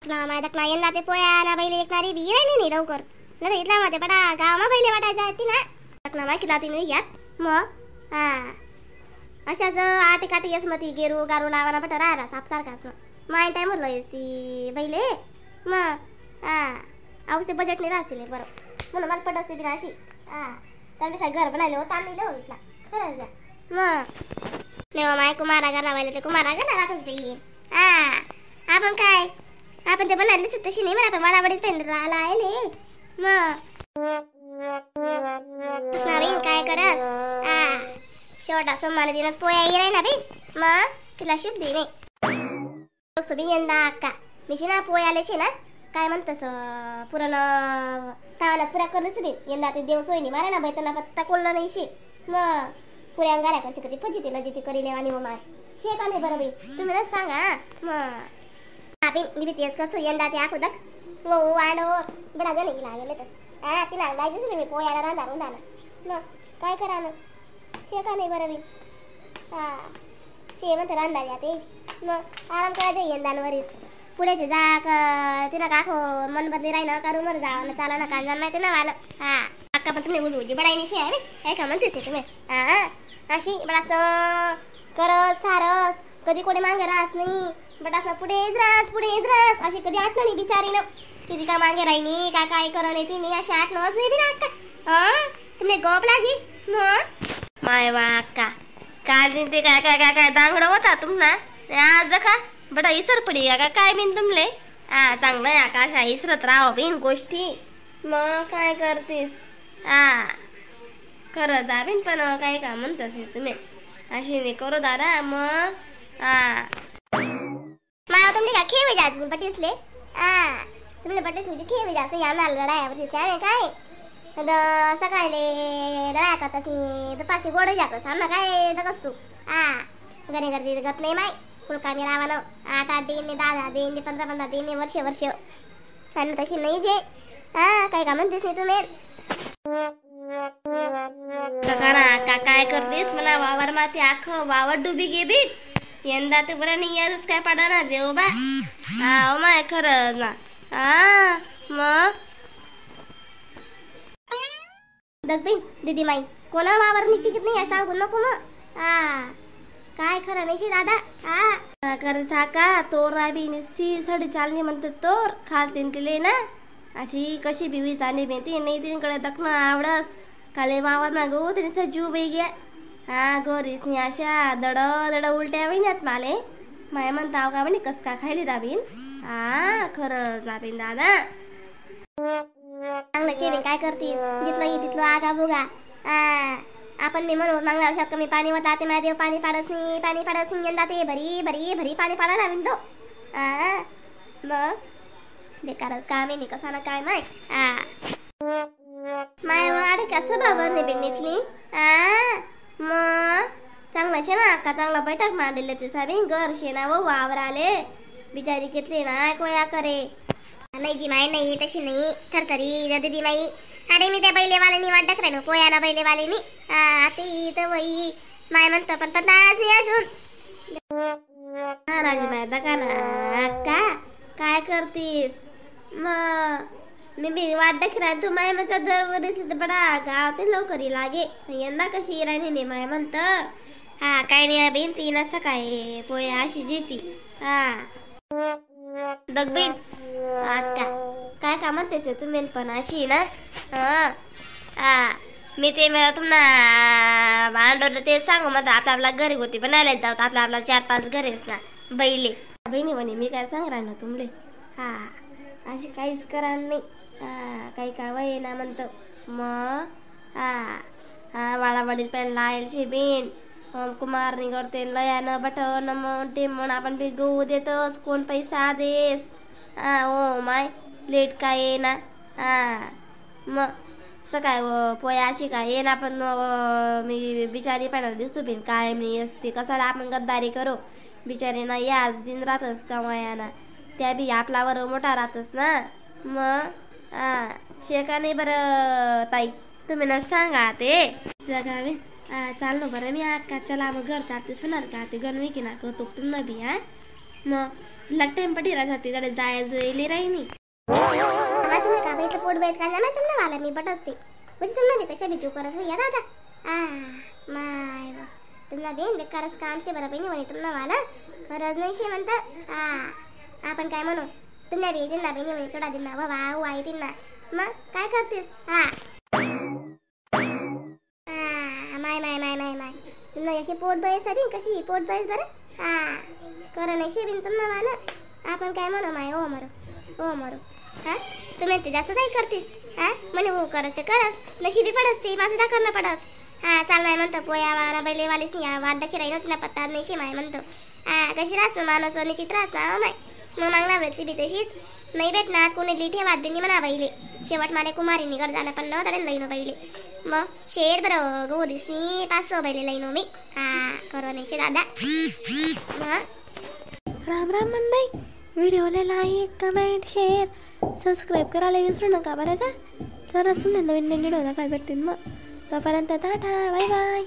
ना माझ्या दकना यंदा ते पोया ना बैले एकणारी बी राहिली नाही लवकर नाही इथला मध्ये बडा गावामा बैले वाटायचा होती ना दकना मा किला ती नाही यात मग अशाच आटे काटे यस मती गेरू गारू लावाना बट राहिला सापसारखाच ना माय टाइम वर लयसी बैले मग औसे बजेट नाही राहसिले बरं म्हणून मला पटत असते अशी त्यापेक्षा घर बनायला होता आम्ही लो इथला खरंच मग नेवा माय कुमारा घरा वाले ते कुमारा घरा राहतच ते आपण काय आपण ते बनायला तशी नाही म्हणा आपण वाडावडीत पेन राहिला आहे मग नवीन काय करत शेवटा सोमवार दिवस पोया येई ना बी मग तिला शिप दे नाही सुबी यंदा अक्का मिशी ना पोयाले शे ना काय म्हणतस पुरण तावाला पुऱ्या करलंच बी यंदा ते देव सोयनी मारा ना बैतना पत्ता कोल्ला नाही शे मग पुऱ्या अंगाऱ्या कशी कधी फजिती लजिती करीले आणि मग माय शे का नाही बरं बाई तुम्ही ना सांगा मग आपण मी तेच करतो यंदा ते आखोदक वो वाडो बडा जण की लागले तर तिला लागायचं मी पोयाला रांधा रुंधाना मग काय करा ना शे का नाही बरं बी शे म्हणते रांधा ते मग आराम करायचं यंदांवरीच पुढे ते जा तिला काखो मन बदली राही ना करू मर जा चाला ना कांजा माहिती ना वाला अक्का पण तुम्ही उजूची बडाईनी शे आहे काय का म्हणतेस तुम्ही अशी बडाच करत सारस कधी कोणी मागे राहस नाही बट असं पुढेच राहस अशी कधी आठ नाही बिचारी ना किती का मागे राहिनी का काय करण येते मी अशी आठ नवच नाही बी ना अक्का तुम्ही गप लागी माय वा अक्का काल ते काय काय काय काय दांगड होता तुम्हाला आज का बडा इसर पडी का काय बिन तुमले चांगलं आकाश इसरत राहो बिन गोष्टी मग काय करतेस खरं जा बिन पण काय का म्हणतस तुम्ही अशी नाही करू दादा मग मला तुमले का खेळ जायचं बटीसले तुमले बटीस म्हणजे खेळ जायचं या मला लढाया त्याने काय सकाळले लढाया करता दुपारची गोड जातो सामना काय कसू गणे करते गत नाही माय फुलका मी रावानं 8 दिन 10 दिन 15 दिन वर्ष आणि तशी नाही जे काय का म्हणतेस तुम्ही का काय करतेस म्हणा वावर माती आख वावर डुबी गेबी यंदा ते बरं नाही याच काय पडा ना देव बा माय खरं ना मग दगबिन दीदी माई कोणा वावर निश्चित नाही असं सांगू नको मग काय खरं नाही दादा करायचा का तोर बी निस्सी सडी चालणी म्हणते तोर खालतीन तिले ना अशी कशी बिवी चालली बेती नाही तिकडे दखणं आवडस काले वावर ना गो तिने जीव बाई घ्या गोरीस नि अशा दड उलट्या बहिण्यात माले माय म्हणताव का म्हणे कस का खायली दाबीन खरंच दाबीन दादा चांगलं शेविंग काय करतीस जिथलं तिथलं आगा बुगा आपण मी म्हणून मागल्या वर्षात कमी पाणी होता ते माझ्या देव पाणी पाडस नाही यंदा ते भरी पाणी पाडा लावीन तो मग बेकारच काम आहे कसा ना काय माय वाढ कसं बाबर नाही बेडणीतली मग चांगलं शे ना अक्का चांगला बैठक मांडले ते साबी घर शेना व वावर आले बिचारी घेतली ना कोया करे नाही जी माय नाही तशी नाही थरथरी दीदी माई अरे मी त्या बैलेवाल्यानी वाट टाकले ना पोया ना बैलेवाल्यानी ते तर वही माय म्हणतो पण तर नाही अजून राजी माय दका ना अक्का काय करतीस मग मी वाट टाकला तू माय म्हणतो दरवर्षी बडा गाव ते लवकर लागे यंदा कशी राणी नाही माय म्हणत काय नाही बीन तीनच काय पोया अशी जेती दगबीन अक्का काय का म्हणतेस तुम्ही पण अशी ना मी ते तुम्हाला भांडवलं ते सांगू मग आपल्या घरी होती बनायला जाऊ आपल्या 4-5 घरेच ना बैले बहिणी म्हणे मी काय सांगणार ना तुमले अशी काहीच करा नाही काही का वय ना म्हणतो मग वाडावाडीत पण लायलशी बीन कुमारनी करते लयानं बटन मग ते म्हणून आपण बी गहू देतोस कोण पैसा देस ओ माय लेट काय ये ना मग सकाळ पोया अशी काय ये ना पण मी बिचारी पण दिसू बिन काय मी असते कसाला आपण गद्दारी करू बिचारी ना या दिन राहतस कमायाना त्या बी आपल्यावर मोठा राहतस ना मग शेका नाही बरं ताई तुम्ही ना सांगा ते जगावे चाललो बरं मी का चला मग घर चालतेस होणार का ते गणवी की ना कौतुक तुम बी मग लग टाइम पटी रहा जाती जरा जाय जोईले राही नाही आम्हा तुम्ही का बाई पोट बैस का ना तुम्हाला वाला मी पट असते म्हणजे तुम्हाला बी कशा बिजू करत हो या दादा माय तुम्हाला बेन बेकारच काम शे बरं बहिणी म्हणे तुम्हाला वाला खरंच नाही शे म्हणतात आपण काय म्हणू तुम्हाला बी येतील ना बहिणी म्हणे थोडा दिन ना वाव आहे येतील ना मग काय करतेस माय माय माय माय माय तुला अशी पोट बैस आहे कशी पोट बैस बरं करण अशी बिन तुम्हाला वाला आपण काय म्हणू माय हो मरू तुम्ही ते जास्त काय करतीस म्हणे हो करस करस नशिबी पडस माझं दा करणं पडस चाल नाही म्हणतो पोया वारा बैले वालीस नाही वाद दाखी राही नव्हती ना पत्ता नाही माय म्हणतो कशी राहस माणूस निश्चित राहस ना माय मग मागला वृत्ती बी तशीच नाही भेटणार कोणी लिठे वाद बिंदी म्हणा बैले शेवट माने कुमारीनी घर जाणं पण न तडे लईनो बैले मग शेर बरं गो दिसनी 500 बैले लईनो मी करो नाही दादा राम राम मंडई व्हिडिओला लाईक कमेंट शेअर सबस्क्राईब करायला विसरू नका बरं का तर असं नवीन नवीन व्हिडिओला काय भेटतील मग तोपर्यंत टाटा बाय बाय.